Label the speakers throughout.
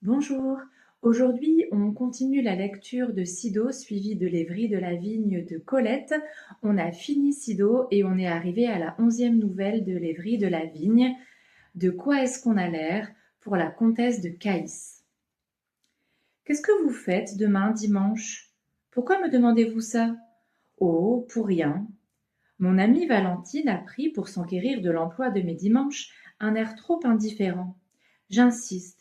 Speaker 1: Bonjour, aujourd'hui on continue la lecture de Sido suivie de l'Évry de la vigne de Colette. On a fini Sido et on est arrivé à la 11e nouvelle de l'Évry de la vigne. De quoi est-ce qu'on a l'air pour la comtesse de Caïs? Qu'est-ce que vous faites demain dimanche? Pourquoi me demandez-vous ça? Oh, pour rien. Mon amie Valentine a pris, pour s'enquérir de l'emploi de mes dimanches, un air trop indifférent. J'insiste.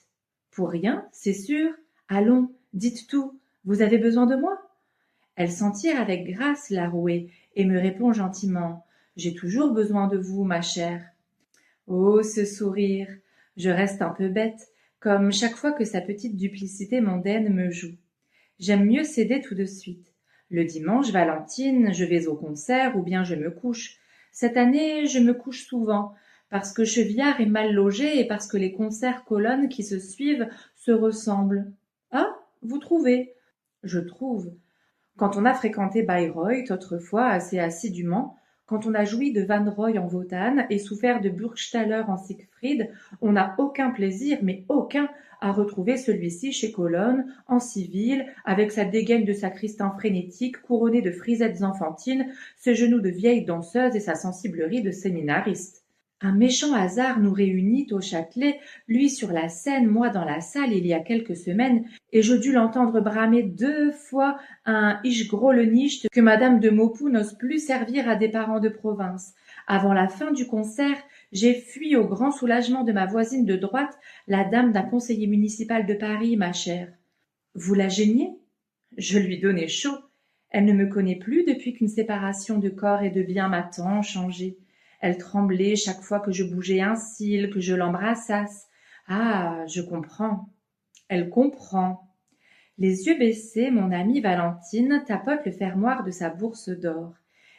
Speaker 1: Pour rien, c'est sûr. Allons, dites tout. Vous avez besoin de moi? Elle s'en tire avec grâce, la rouée, et me répond gentiment. J'ai toujours besoin de vous, ma chère. Oh, ce sourire! Je reste un peu bête, comme chaque fois que sa petite duplicité mondaine me joue. J'aime mieux céder tout de suite. Le dimanche, Valentine, je vais au concert ou bien je me couche. Cette année, je me couche souvent, parce que Chevillard est mal logé et parce que les concerts-colonnes qui se suivent se ressemblent. Ah, vous trouvez? Je trouve. Quand on a fréquenté Bayreuth autrefois assez assidûment, quand on a joui de Van Roy en Wotan et souffert de Burgstaller en Siegfried, on n'a aucun plaisir, mais aucun, à retrouver celui-ci chez Colonne, en civil, avec sa dégaine de sacristain frénétique, couronné de frisettes enfantines, ses genoux de vieille danseuse et sa sensiblerie de séminariste. Un méchant hasard nous réunit au Châtelet, lui sur la scène, moi dans la salle, il y a quelques semaines, et je dus l'entendre bramer 2 fois un Ich grole nicht que madame de Maupoux n'ose plus servir à des parents de province. Avant la fin du concert, j'ai fui au grand soulagement de ma voisine de droite, la dame d'un conseiller municipal de Paris, ma chère. Vous la gêniez? Je lui donnai chaud. Elle ne me connaît plus depuis qu'une séparation de corps et de biens m'a tant changé. Elle tremblait chaque fois que je bougeais un cil, que je l'embrassasse. Ah, je comprends. Elle comprend. Les yeux baissés, mon amie Valentine tapote le fermoir de sa bourse d'or.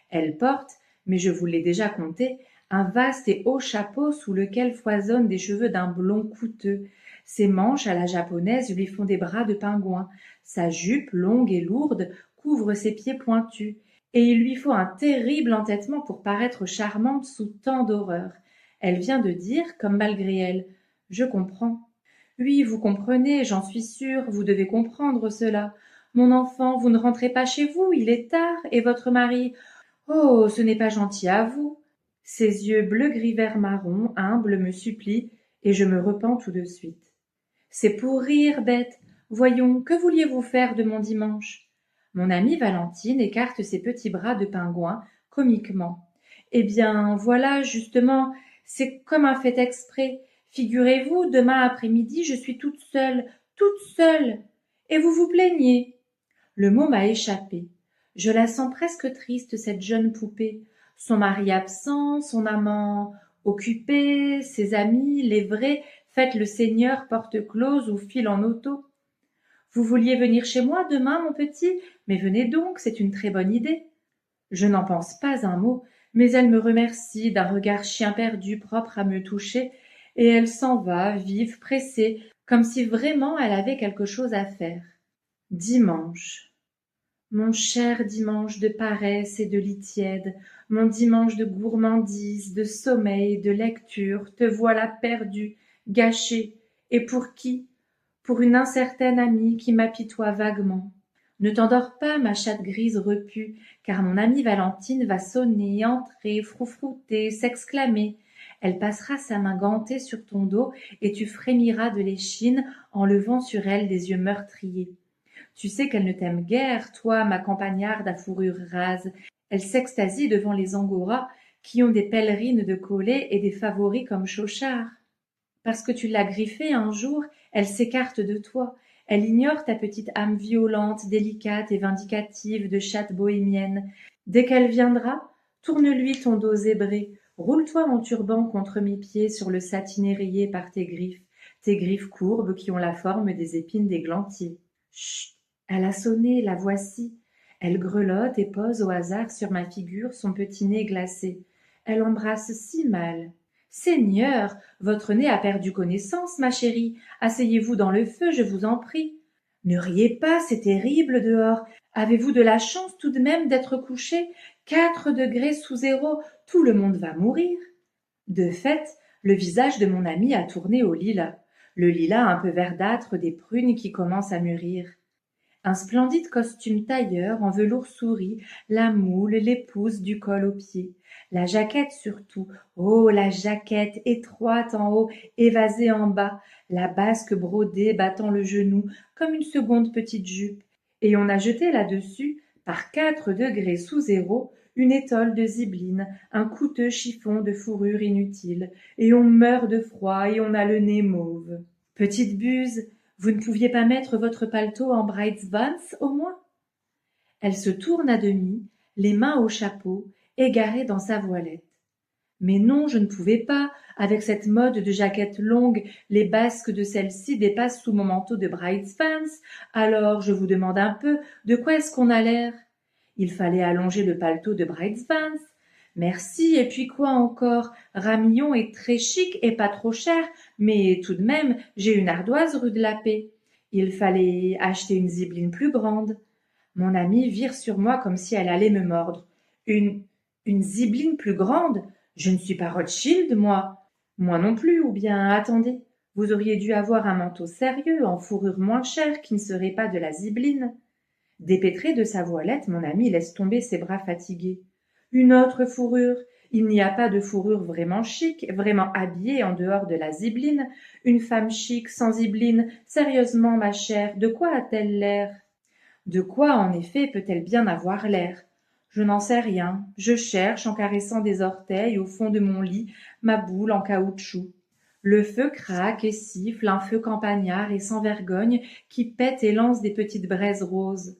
Speaker 1: Elle porte, mais je vous l'ai déjà conté, un vaste et haut chapeau sous lequel foisonnent des cheveux d'un blond coûteux. Ses manches à la japonaise lui font des bras de pingouin. Sa jupe, longue et lourde, couvre ses pieds pointus. Et il lui faut un terrible entêtement pour paraître charmante sous tant d'horreurs. Elle vient de dire, comme malgré elle, « Je comprends ». Oui, vous comprenez, j'en suis sûre, vous devez comprendre cela. Mon enfant, vous ne rentrez pas chez vous, il est tard, et votre mari. Oh, ce n'est pas gentil à vous. Ses yeux bleu-gris vert marron, humbles, me supplient, et je me repens tout de suite. C'est pour rire, bête. Voyons, que vouliez-vous faire de mon dimanche? Mon amie Valentine écarte ses petits bras de pingouin, comiquement. Eh bien, voilà, justement, c'est comme un fait exprès. Figurez-vous, demain après-midi, je suis toute seule, toute seule. Et vous vous plaignez. Le mot m'a échappé. Je la sens presque triste, cette jeune poupée. Son mari absent, son amant occupé, ses amis, les vrais, faites le Seigneur porte close ou file en auto. Vous vouliez venir chez moi demain, mon petit? Mais venez donc, c'est une très bonne idée. Je n'en pense pas un mot, mais elle me remercie d'un regard chien perdu propre à me toucher, et elle s'en va, vive, pressée, comme si vraiment elle avait quelque chose à faire. Dimanche. Mon cher dimanche de paresse et de lit tiède, mon dimanche de gourmandise, de sommeil, de lecture, te voilà perdu, gâché, et pour qui? Pour une incertaine amie qui m'apitoie vaguement. Ne t'endors pas, ma chatte grise repue, car mon amie Valentine va sonner, entrer, froufrouter, s'exclamer. Elle passera sa main gantée sur ton dos, et tu frémiras de l'échine en levant sur elle des yeux meurtriers. Tu sais qu'elle ne t'aime guère, toi, ma campagnarde à fourrure rase. Elle s'extasie devant les angoras qui ont des pèlerines de collet et des favoris comme Chauchard. Parce que tu l'as griffée un jour, elle s'écarte de toi. Elle ignore ta petite âme violente, délicate et vindicative de chatte bohémienne. Dès qu'elle viendra, tourne-lui ton dos zébré. Roule-toi mon turban contre mes pieds sur le satiné rayé par tes griffes courbes qui ont la forme des épines d'églantier. Chut! Elle a sonné, la voici. Elle grelotte et pose au hasard sur ma figure son petit nez glacé. Elle embrasse si mal. Seigneur, votre nez a perdu connaissance, ma chérie. Asseyez-vous dans le feu, je vous en prie. Ne riez pas, c'est terrible dehors. Avez-vous de la chance tout de même d'être couché? 4 degrés sous zéro, tout le monde va mourir. De fait, le visage de mon ami a tourné au lilas. le lilas un peu verdâtre des prunes qui commencent à mûrir. Un splendide costume tailleur en velours souris, la moule, les pouces du col aux pieds. La jaquette surtout, oh la jaquette, étroite en haut, évasée en bas, la basque brodée battant le genou comme une seconde petite jupe. Et on a jeté là-dessus, par 4 degrés sous zéro, une étole de zibeline, un coûteux chiffon de fourrure inutile, et on meurt de froid et on a le nez mauve. Petite buse, vous ne pouviez pas mettre votre paletot en Bridesvans, au moins? Elle se tourne à demi, les mains au chapeau, égarée dans sa voilette. Mais non, je ne pouvais pas, avec cette mode de jaquette longue, les basques de celle-ci dépassent sous mon manteau de Bridesvans, alors je vous demande un peu, de quoi est-ce qu'on a l'air? Il fallait allonger le paletot de Bridesvans. Merci, et puis quoi encore? Ramillon est très chic et pas trop cher, mais tout de même, j'ai une ardoise rue de la Paix. Il fallait acheter une zibeline plus grande. Mon amie vire sur moi comme si elle allait me mordre. Une zibeline plus grande? Je ne suis pas Rothschild, moi. Moi non plus, ou bien, attendez, vous auriez dû avoir un manteau sérieux, en fourrure moins chère, qui ne serait pas de la zibeline. Dépêtré de sa voilette, mon ami laisse tomber ses bras fatigués. Une autre fourrure. Il n'y a pas de fourrure vraiment chic, vraiment habillée en dehors de la zibeline. Une femme chic, sans zibeline, sérieusement, ma chère, de quoi a-t-elle l'air? De quoi, en effet, peut-elle bien avoir l'air? Je n'en sais rien. Je cherche, en caressant des orteils au fond de mon lit, ma boule en caoutchouc. Le feu craque et siffle, un feu campagnard et sans vergogne qui pète et lance des petites braises roses.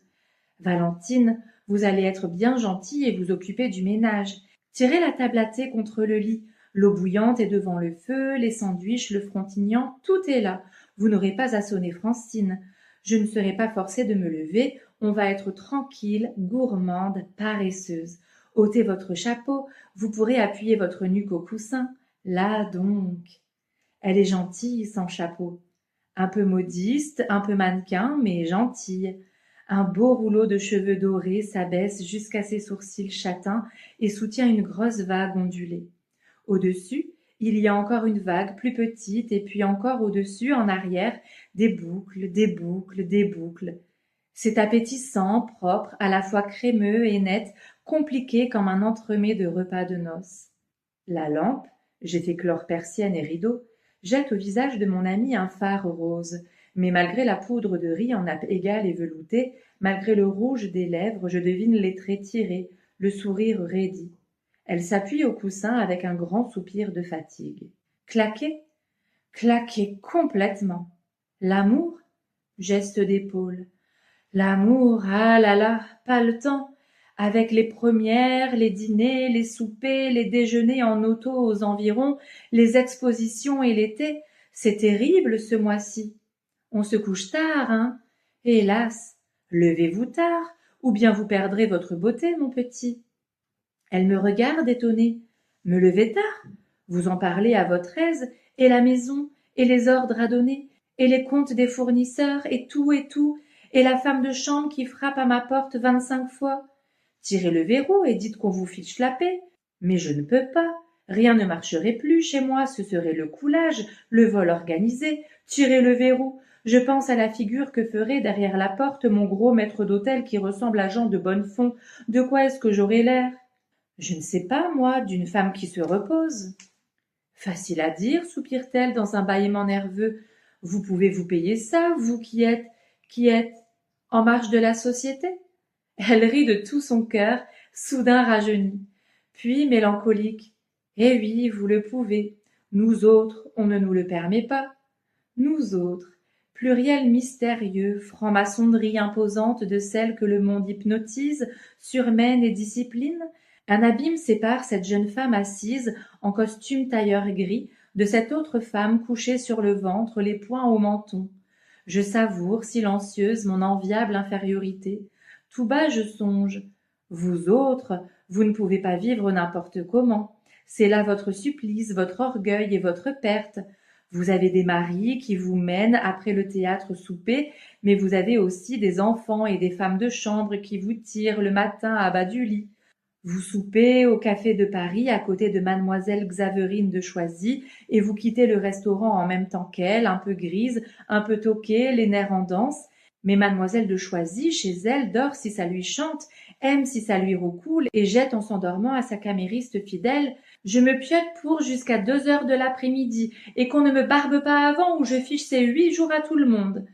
Speaker 1: Valentine, vous allez être bien gentille et vous occuper du ménage. Tirez la table à thé contre le lit. L'eau bouillante est devant le feu, les sandwichs, le frontignan, tout est là. Vous n'aurez pas à sonner Francine. Je ne serai pas forcée de me lever, on va être tranquille, gourmande, paresseuse. Ôtez votre chapeau, vous pourrez appuyer votre nuque au coussin. Là donc. Elle est gentille sans chapeau. Un peu modiste, un peu mannequin, mais gentille. Un beau rouleau de cheveux dorés s'abaisse jusqu'à ses sourcils châtains et soutient une grosse vague ondulée. Au-dessus, il y a encore une vague plus petite et puis encore au-dessus, en arrière, des boucles, des boucles, des boucles. C'est appétissant, propre, à la fois crémeux et net, compliqué comme un entremets de repas de noces. La lampe, j'ai fait clore persienne et rideaux, jette au visage de mon ami un fard rose. Mais malgré la poudre de riz en nappe égale et veloutée, malgré le rouge des lèvres, je devine les traits tirés, le sourire raidi. Elle s'appuie au coussin avec un grand soupir de fatigue. Claqué? Claqué complètement. L'amour? Geste d'épaule. L'amour, ah là là, pas le temps. Avec les premières, les dîners, les soupers, les déjeuners en auto aux environs, les expositions et l'été, c'est terrible ce mois-ci. On se couche tard, hein? Hélas, levez-vous tard, ou bien vous perdrez votre beauté, mon petit. Elle me regarde étonnée. Me lever tard? Vous en parlez à votre aise, et la maison, et les ordres à donner, et les comptes des fournisseurs, et tout, et la femme de chambre qui frappe à ma porte 25 fois. Tirez le verrou et dites qu'on vous fiche la paix. Mais je ne peux pas. Rien ne marcherait plus chez moi, ce serait le coulage, le vol organisé. Tirez le verrou. Je pense à la figure que ferait derrière la porte mon gros maître d'hôtel qui ressemble à Jean de Bonnefond. De quoi est-ce que j'aurai l'air? Je ne sais pas, moi, d'une femme qui se repose. Facile à dire, soupire-t-elle dans un bâillement nerveux. Vous pouvez vous payer ça, vous qui êtes en marge de la société? Elle rit de tout son cœur, soudain rajeunie. Puis, mélancolique. Eh oui, vous le pouvez. Nous autres, on ne nous le permet pas. Nous autres. Pluriel mystérieux, franc-maçonnerie imposante de celle que le monde hypnotise, surmène et discipline. Un abîme sépare cette jeune femme assise, en costume tailleur gris, de cette autre femme couchée sur le ventre, les poings au menton. Je savoure, silencieuse, mon enviable infériorité. Tout bas je songe. Vous autres, vous ne pouvez pas vivre n'importe comment. C'est là votre supplice, votre orgueil et votre perte. Vous avez des maris qui vous mènent après le théâtre souper, mais vous avez aussi des enfants et des femmes de chambre qui vous tirent le matin à bas du lit. Vous soupez au café de Paris à côté de mademoiselle Xaverine de Choisy et vous quittez le restaurant en même temps qu'elle, un peu grise, un peu toquée, les nerfs en danse. Mais mademoiselle de Choisy, chez elle, dort si ça lui chante, aime si ça lui roucoule et jette en s'endormant à sa camériste fidèle: je me piote pour jusqu'à 2 heures de l'après-midi et qu'on ne me barbe pas avant ou je fiche ces 8 jours à tout le monde.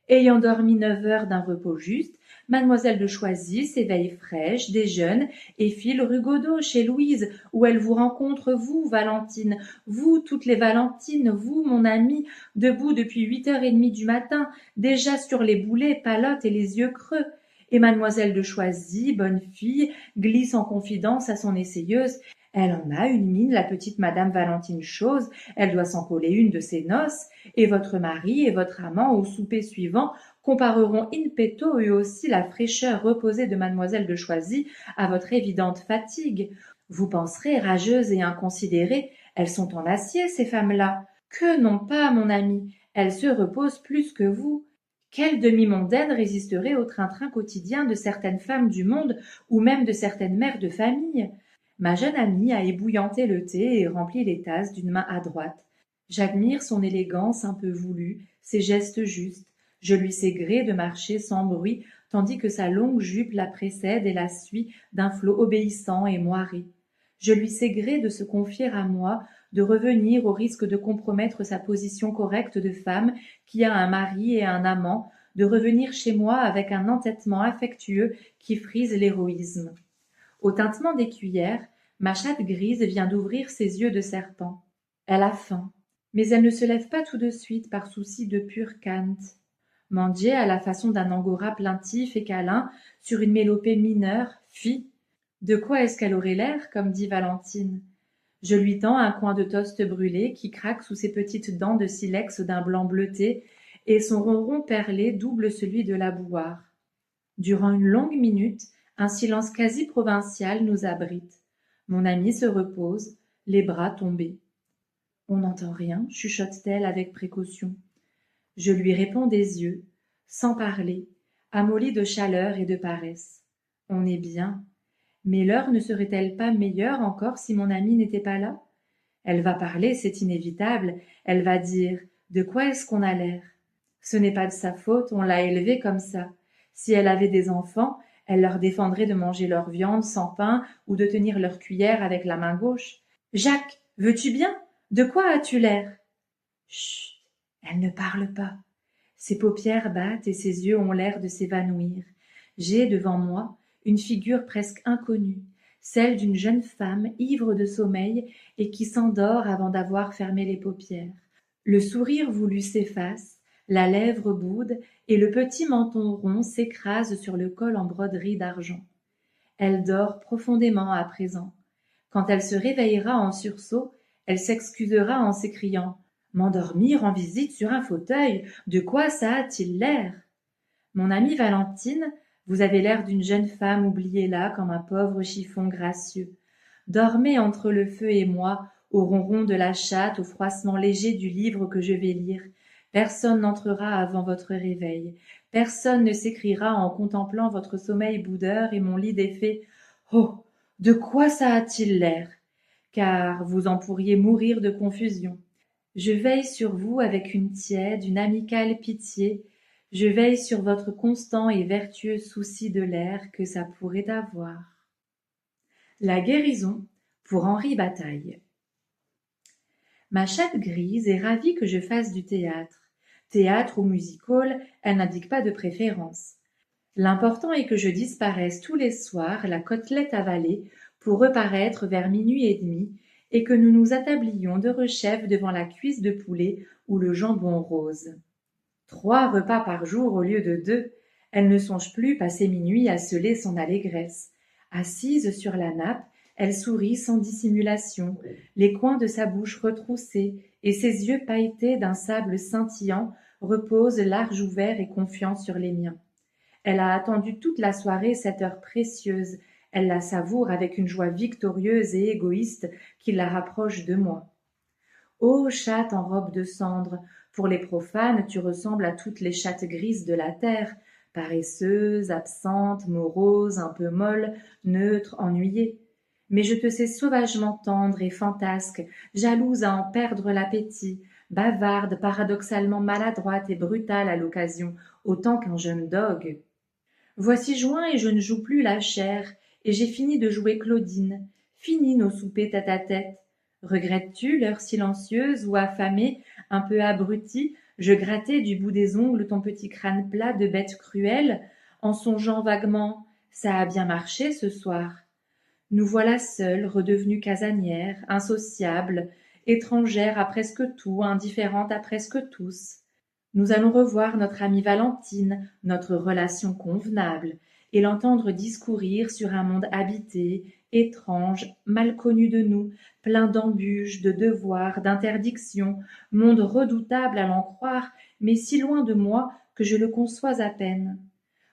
Speaker 1: Ayant dormi 9 heures d'un repos juste, mademoiselle de Choisy s'éveille fraîche, déjeune et file rue Godot chez Louise, où elle vous rencontre, vous, Valentine, vous, toutes les Valentines, vous, mon amie, debout depuis 8h30 du matin, déjà sur les boulets, palote et les yeux creux. Et mademoiselle de Choisy, bonne fille, glisse en confidence à son essayeuse: elle en a une mine, la petite madame Valentine Chose, elle doit s'en coller une de ses noces, et votre mari et votre amant, au souper suivant, compareront in petto eux aussi la fraîcheur reposée de mademoiselle de Choisy à votre évidente fatigue. Vous penserez, rageuse et inconsidérée, elles sont en acier, ces femmes-là. Que non pas, mon ami, elles se reposent plus que vous. Quelle demi-mondaine résisterait au train-train quotidien de certaines femmes du monde ou même de certaines mères de famille? Ma jeune amie a ébouillanté le thé et rempli les tasses d'une main adroite. J'admire son élégance un peu voulue, ses gestes justes. Je lui sais gré de marcher sans bruit, tandis que sa longue jupe la précède et la suit d'un flot obéissant et moiré. Je lui sais gré de se confier à moi, de revenir au risque de compromettre sa position correcte de femme qui a un mari et un amant, de revenir chez moi avec un entêtement affectueux qui frise l'héroïsme. Au tintement des cuillères, ma chatte grise vient d'ouvrir ses yeux de serpent. Elle a faim, mais elle ne se lève pas tout de suite par souci de pur cant. Mandier, à la façon d'un angora plaintif et câlin, sur une mélopée mineure, fi. De quoi est-ce qu'elle aurait l'air, comme dit Valentine? Je lui tends un coin de toast brûlé qui craque sous ses petites dents de silex d'un blanc bleuté, et son ronron perlé double celui de la bouilloire. Durant une longue minute, un silence quasi provincial nous abrite. Mon amie se repose, les bras tombés. On n'entend rien, chuchote-t-elle avec précaution. Je lui réponds des yeux, sans parler, amollie de chaleur et de paresse. On est bien. Mais l'heure ne serait-elle pas meilleure encore si mon amie n'était pas là? Elle va parler, c'est inévitable. Elle va dire: de quoi est-ce qu'on a l'air? Ce n'est pas de sa faute, on l'a élevée comme ça. Si elle avait des enfants, elle leur défendrait de manger leur viande sans pain ou de tenir leur cuillère avec la main gauche. Jacques, veux-tu bien? De quoi as-tu l'air? Chut, elle ne parle pas. Ses paupières battent et ses yeux ont l'air de s'évanouir. J'ai devant moi une figure presque inconnue, celle d'une jeune femme ivre de sommeil et qui s'endort avant d'avoir fermé les paupières. Le sourire voulu s'efface, la lèvre boude et le petit menton rond s'écrase sur le col en broderie d'argent. Elle dort profondément à présent. Quand elle se réveillera en sursaut, elle s'excusera en s'écriant: m'endormir en visite sur un fauteuil, de quoi ça a-t-il l'air? Mon amie Valentine, vous avez l'air d'une jeune femme oubliée là comme un pauvre chiffon gracieux. Dormez entre le feu et moi, au ronron de la chatte, au froissement léger du livre que je vais lire. Personne n'entrera avant votre réveil. Personne ne s'écriera en contemplant votre sommeil boudeur et mon lit défait: oh, de quoi ça a-t-il l'air? Car vous en pourriez mourir de confusion. Je veille sur vous avec une tiède, une amicale pitié. Je veille sur votre constant et vertueux souci de l'air que ça pourrait avoir. La guérison pour Henri Bataille. Ma chatte grise est ravie que je fasse du théâtre. Théâtre ou music-hall, elle n'indique pas de préférence. L'important est que je disparaisse tous les soirs, la côtelette avalée, pour reparaître vers 00h30, et que nous nous attablions de rechef devant la cuisse de poulet ou le jambon rose. 3 repas par jour au lieu de 2, elle ne songe plus, passé minuit, à celer son allégresse. Assise sur la nappe, elle sourit sans dissimulation, les coins de sa bouche retroussés, et ses yeux pailletés d'un sable scintillant reposent large ouverts et confiants sur les miens. Elle a attendu toute la soirée cette heure précieuse, elle la savoure avec une joie victorieuse et égoïste qui la rapproche de moi. Ô chatte en robe de cendre, pour les profanes tu ressembles à toutes les chattes grises de la terre, paresseuse, absente, morose, un peu molle, neutre, ennuyée. Mais je te sais sauvagement tendre et fantasque, jalouse à en perdre l'appétit, bavarde, paradoxalement maladroite et brutale à l'occasion, autant qu'un jeune dogue. Voici juin et je ne joue plus la chair, et j'ai fini de jouer Claudine, fini nos soupers tête-à-tête. Regrettes-tu l'heure silencieuse où, affamée, un peu abrutie, je grattais du bout des ongles ton petit crâne plat de bête cruelle, en songeant vaguement « ça a bien marché ce soir ». Nous voilà seuls, redevenus casanières, insociables, étrangères à presque tout, indifférentes à presque tous. Nous allons revoir notre amie Valentine, notre relation convenable, et l'entendre discourir sur un monde habité, étrange, mal connu de nous, plein d'embûches, de devoirs, d'interdictions, monde redoutable à l'en croire, mais si loin de moi que je le conçois à peine.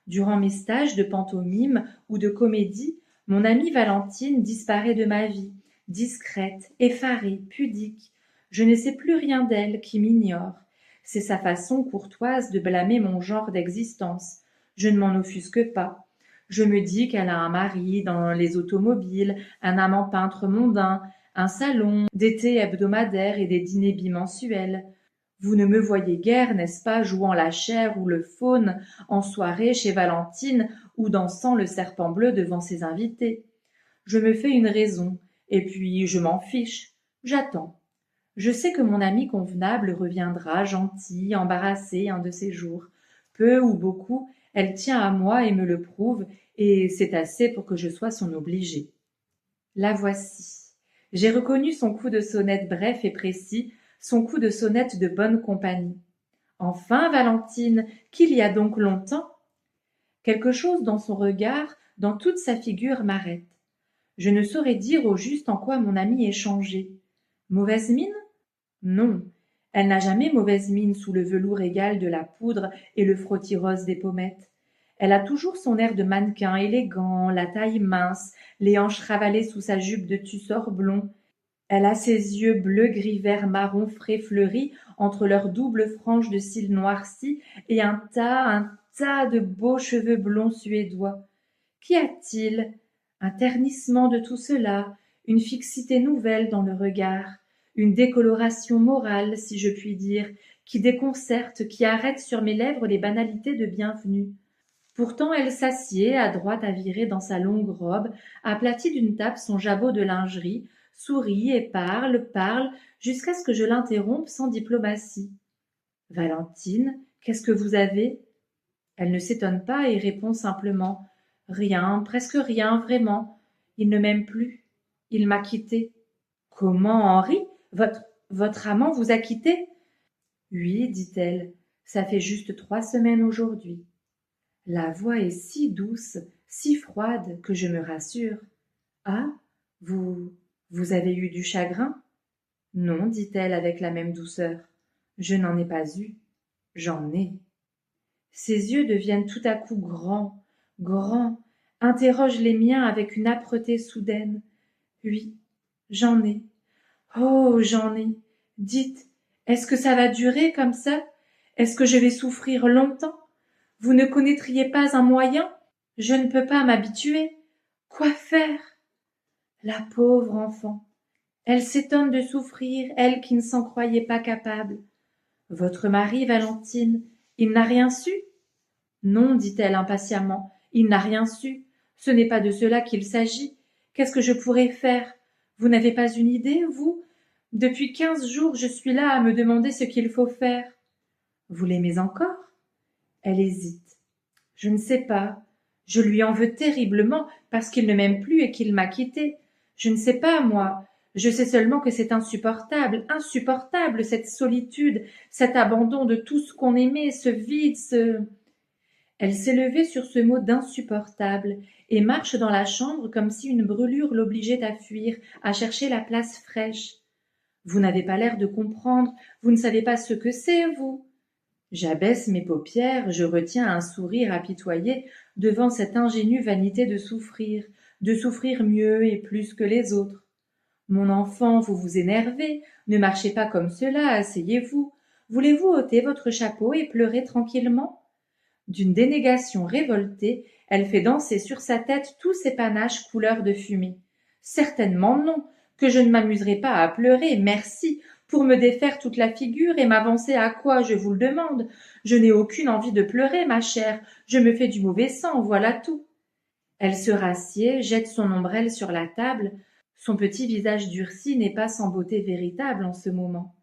Speaker 1: Durant mes stages de pantomime ou de comédie, mon amie Valentine disparaît de ma vie, discrète, effarée, pudique. Je ne sais plus rien d'elle qui m'ignore. C'est sa façon courtoise de blâmer mon genre d'existence. Je ne m'en offusque pas. Je me dis qu'elle a un mari dans les automobiles, un amant peintre mondain, un salon, des thés hebdomadaires et des dîners bimensuels. Vous ne me voyez guère, n'est-ce pas, jouant la chair ou le faune en soirée chez Valentine ou dansant le serpent bleu devant ses invités. Je me fais une raison, et puis je m'en fiche. J'attends. Je sais que mon ami convenable reviendra, gentil, embarrassé, un de ces jours. Peu ou beaucoup, elle tient à moi et me le prouve, et c'est assez pour que je sois son obligé. La voici. J'ai reconnu son coup de sonnette bref et précis, son coup de sonnette de bonne compagnie. Enfin, Valentine, qu'il y a donc longtemps? Quelque chose dans son regard, dans toute sa figure m'arrête. Je ne saurais dire au juste en quoi mon amie est changée. Mauvaise mine? Non, elle n'a jamais mauvaise mine sous le velours égal de la poudre et le frottis rose des pommettes. Elle a toujours son air de mannequin élégant, la taille mince, les hanches ravalées sous sa jupe de tussor blond. Elle a ses yeux bleu gris vert marron frais fleuris entre leurs doubles franges de cils noircis et un tas de beaux cheveux blonds suédois. Qu'y a-t-il? Un ternissement de tout cela, une fixité nouvelle dans le regard, une décoloration morale, si je puis dire, qui déconcerte, qui arrête sur mes lèvres les banalités de bienvenue. Pourtant elle s'assied, à droite à virer dans sa longue robe, aplatit d'une tape son jabot de lingerie, sourit et parle, jusqu'à ce que je l'interrompe sans diplomatie. Valentine, qu'est-ce que vous avez? Elle ne s'étonne pas et répond simplement. Rien, presque rien, vraiment. Il ne m'aime plus. Il m'a quittée. Comment, Henri? Votre amant vous a quitté? Oui, dit-elle. Ça fait juste 3 semaines aujourd'hui. La voix est si douce, si froide, que je me rassure. Ah, vous avez eu du chagrin? Non, dit-elle avec la même douceur. Je n'en ai pas eu. J'en ai. Ses yeux deviennent tout à coup grands, grands, interrogent les miens avec une âpreté soudaine. Oui, j'en ai. Oh, j'en ai. Dites, est-ce que ça va durer comme ça? Est-ce que je vais souffrir longtemps? Vous ne connaîtriez pas un moyen? Je ne peux pas m'habituer. Quoi faire? La pauvre enfant. Elle s'étonne de souffrir, elle qui ne s'en croyait pas capable. Votre mari, Valentine, il n'a rien su? Non, dit-elle impatiemment, il n'a rien su. Ce n'est pas de cela qu'il s'agit. Qu'est-ce que je pourrais faire? Vous n'avez pas une idée, vous? Depuis 15 jours, je suis là à me demander ce qu'il faut faire. Vous l'aimez encore? Elle hésite. Je ne sais pas. Je lui en veux terriblement parce qu'il ne m'aime plus et qu'il m'a quittée. Je ne sais pas, moi. Je sais seulement que c'est insupportable, insupportable, cette solitude, cet abandon de tout ce qu'on aimait, ce vide, ce... Elle s'est levée sur ce mot d'insupportable et marche dans la chambre comme si une brûlure l'obligeait à fuir, à chercher la place fraîche. Vous n'avez pas l'air de comprendre, vous ne savez pas ce que c'est, vous. J'abaisse mes paupières, je retiens un sourire apitoyé devant cette ingénue vanité de souffrir mieux et plus que les autres. Mon enfant, vous vous énervez, ne marchez pas comme cela, asseyez-vous. Voulez-vous ôter votre chapeau et pleurer tranquillement? D'une dénégation révoltée, elle fait danser sur sa tête tous ses panaches couleur de fumée. Certainement non, que je ne m'amuserai pas à pleurer, merci, pour me défaire toute la figure et m'avancer à quoi, je vous le demande. Je n'ai aucune envie de pleurer, ma chère, je me fais du mauvais sang, voilà tout. Elle se rassied, jette son ombrelle sur la table. Son petit visage durci n'est pas sans beauté véritable en ce moment.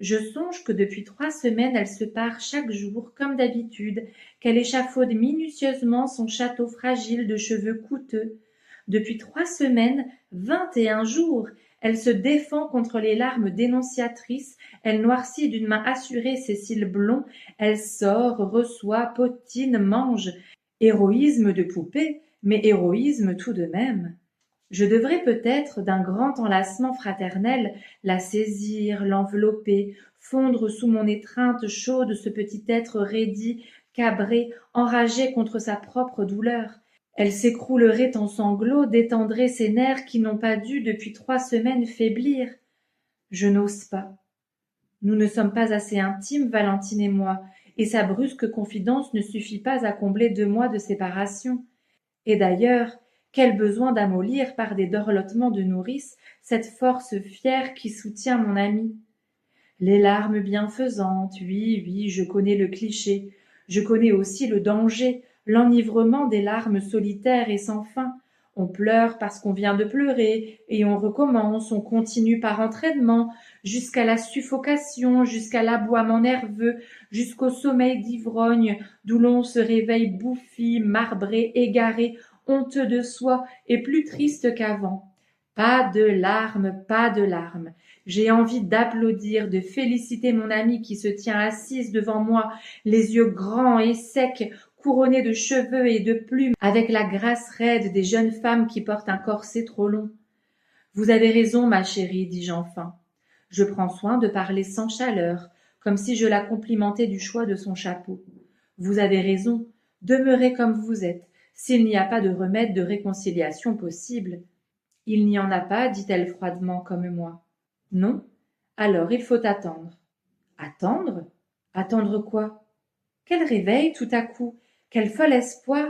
Speaker 1: Je songe que depuis 3 semaines elle se pare chaque jour, comme d'habitude, qu'elle échafaude minutieusement son château fragile de cheveux coûteux. Depuis 3 semaines, 21 jours, elle se défend contre les larmes dénonciatrices, elle noircit d'une main assurée ses cils blonds, elle sort, reçoit, potine, mange. Héroïsme de poupée, mais héroïsme tout de même. Je devrais peut-être, d'un grand enlacement fraternel, la saisir, l'envelopper, fondre sous mon étreinte chaude ce petit être raidi, cabré, enragé contre sa propre douleur. Elle s'écroulerait en sanglots, détendrait ses nerfs qui n'ont pas dû depuis 3 semaines faiblir. Je n'ose pas. Nous ne sommes pas assez intimes, Valentine et moi, et sa brusque confidence ne suffit pas à combler 2 mois de séparation. Et d'ailleurs, quel besoin d'amollir par des dorlotements de nourrice cette force fière qui soutient mon amie. Les larmes bienfaisantes, oui, oui, je connais le cliché. Je connais aussi le danger, l'enivrement des larmes solitaires et sans fin. On pleure parce qu'on vient de pleurer, et on recommence, on continue par entraînement, jusqu'à la suffocation, jusqu'à l'aboiement nerveux, jusqu'au sommeil d'ivrogne, d'où l'on se réveille bouffi, marbré, égaré, honteux de soi et plus triste qu'avant. Pas de larmes, pas de larmes. J'ai envie d'applaudir, de féliciter mon amie qui se tient assise devant moi, les yeux grands et secs, couronnés de cheveux et de plumes, avec la grâce raide des jeunes femmes qui portent un corset trop long. Vous avez raison, ma chérie, dis-je enfin. Je prends soin de parler sans chaleur, comme si je la complimentais du choix de son chapeau. Vous avez raison, demeurez comme vous êtes, s'il n'y a pas de remède de réconciliation possible. Il n'y en a pas, dit-elle froidement comme moi. Non? Alors il faut attendre. Attendre? Attendre quoi? Quel réveil tout à coup! Quel fol espoir!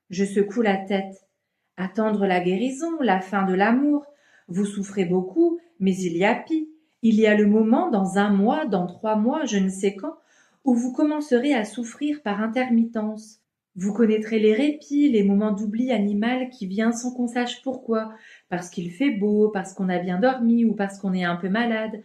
Speaker 1: Je secoue la tête. Attendre la guérison, la fin de l'amour. Vous souffrez beaucoup, mais il y a pis. Il y a le moment, dans 1 mois, dans 3 mois, je ne sais quand, où vous commencerez à souffrir par intermittence. Vous connaîtrez les répits, les moments d'oubli animal qui vient sans qu'on sache pourquoi, parce qu'il fait beau, parce qu'on a bien dormi ou parce qu'on est un peu malade.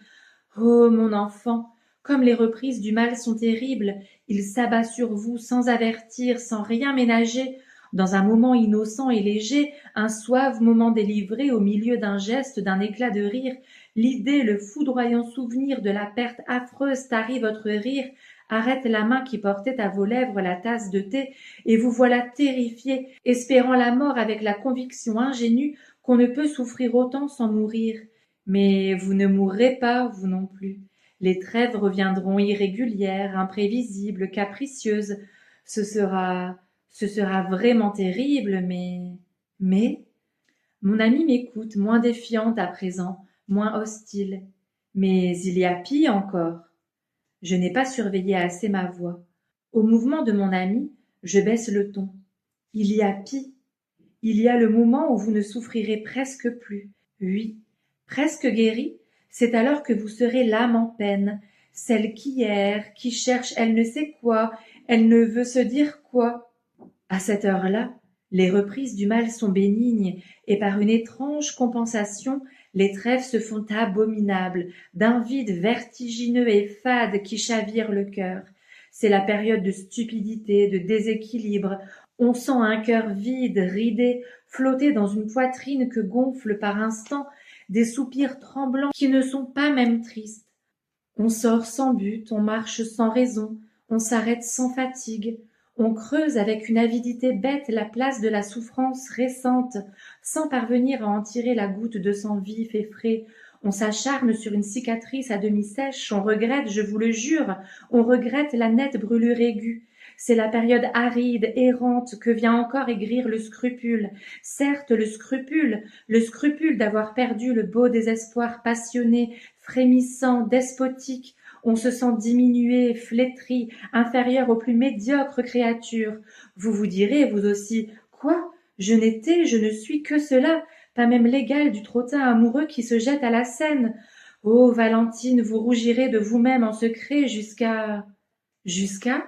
Speaker 1: Oh, mon enfant, comme les reprises du mal sont terribles, il s'abat sur vous sans avertir, sans rien ménager, dans un moment innocent et léger, un suave moment délivré au milieu d'un geste, d'un éclat de rire, l'idée, le foudroyant souvenir de la perte affreuse tarit votre rire, arrête la main qui portait à vos lèvres la tasse de thé, et vous voilà terrifié, espérant la mort avec la conviction ingénue qu'on ne peut souffrir autant sans mourir. Mais vous ne mourrez pas, vous non plus. Les trêves reviendront irrégulières, imprévisibles, capricieuses. Ce sera vraiment terrible, mais, mon amie m'écoute, moins défiante à présent, moins hostile. Mais il y a pis encore. Je n'ai pas surveillé assez ma voix. Au mouvement de mon amie, je baisse le ton. Il y a pis. Il y a le moment où vous ne souffrirez presque plus. Oui, presque guérie, c'est alors que vous serez l'âme en peine, celle qui erre, qui cherche elle ne sait quoi, elle ne veut se dire quoi. À cette heure-là, les reprises du mal sont bénignes, et par une étrange compensation, les trêves se font abominables, d'un vide vertigineux et fade qui chavire le cœur. C'est la période de stupidité, de déséquilibre. On sent un cœur vide, ridé, flotter dans une poitrine que gonflent par instants des soupirs tremblants qui ne sont pas même tristes. On sort sans but, on marche sans raison, on s'arrête sans fatigue, on creuse avec une avidité bête la place de la souffrance récente, sans parvenir à en tirer la goutte de sang vif et frais. On s'acharne sur une cicatrice à demi sèche, on regrette, je vous le jure, on regrette la nette brûlure aiguë. C'est la période aride, errante, que vient encore aigrir le scrupule. Certes, le scrupule d'avoir perdu le beau désespoir passionné, frémissant, despotique. On se sent diminué, flétri, inférieur aux plus médiocres créatures. Vous vous direz, vous aussi, quoi? Je n'étais, je ne suis que cela, pas même l'égal du trottin amoureux qui se jette à la Seine. Oh, Valentine, vous rougirez de vous-même en secret jusqu'à... Jusqu'à?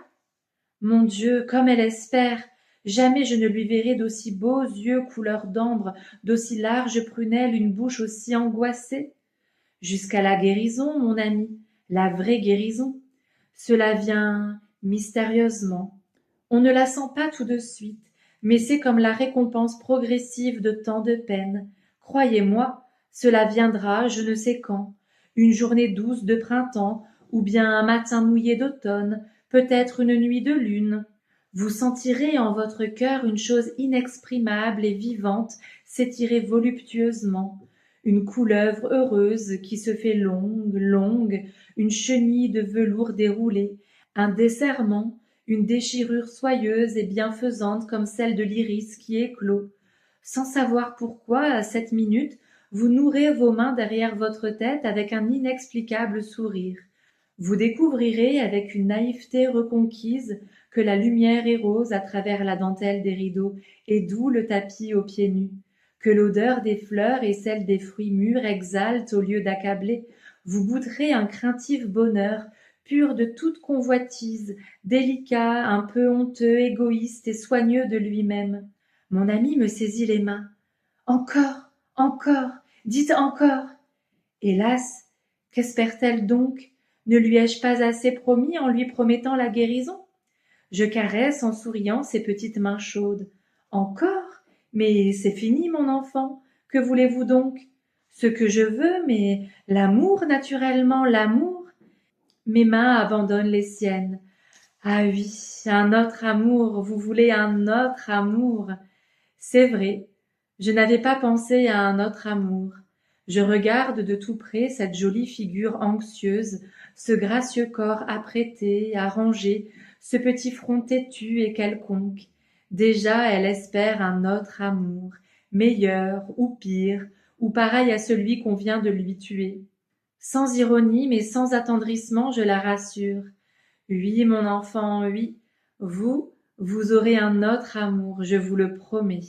Speaker 1: Mon Dieu, comme elle espère! Jamais je ne lui verrai d'aussi beaux yeux couleur d'ambre, d'aussi larges prunelles, une bouche aussi angoissée. Jusqu'à la guérison, mon ami, la vraie guérison. Cela vient mystérieusement. On ne la sent pas tout de suite, mais c'est comme la récompense progressive de tant de peines. Croyez-moi, cela viendra je ne sais quand, une journée douce de printemps, ou bien un matin mouillé d'automne, peut-être une nuit de lune. Vous sentirez en votre cœur une chose inexprimable et vivante s'étirer voluptueusement, une couleuvre heureuse qui se fait longue, longue, une chenille de velours déroulée, un desserrement, une déchirure soyeuse et bienfaisante comme celle de l'iris qui éclot. Sans savoir pourquoi, à cette minute, vous nourrez vos mains derrière votre tête avec un inexplicable sourire. Vous découvrirez avec une naïveté reconquise que la lumière est rose à travers la dentelle des rideaux et doux le tapis aux pieds nus, que l'odeur des fleurs et celle des fruits mûrs exaltent au lieu d'accabler. Vous goûterez un craintif bonheur, pur de toute convoitise, délicat, un peu honteux, égoïste et soigneux de lui-même. Mon ami me saisit les mains. Encore, encore, dites encore. Hélas, qu'espère-t-elle donc? Ne lui ai-je pas assez promis en lui promettant la guérison? Je caresse en souriant ses petites mains chaudes. Encore? Mais c'est fini, mon enfant. Que voulez-vous donc? Ce que je veux, mais l'amour, naturellement, l'amour. Mes mains abandonnent les siennes. Ah oui, un autre amour, vous voulez un autre amour. C'est vrai, je n'avais pas pensé à un autre amour. Je regarde de tout près cette jolie figure anxieuse, ce gracieux corps apprêté, arrangé, ce petit front têtu et quelconque. Déjà elle espère un autre amour, meilleur ou pire, ou pareil à celui qu'on vient de lui tuer. Sans ironie mais sans attendrissement, je la rassure. Oui, mon enfant, oui, vous aurez un autre amour, je vous le promets.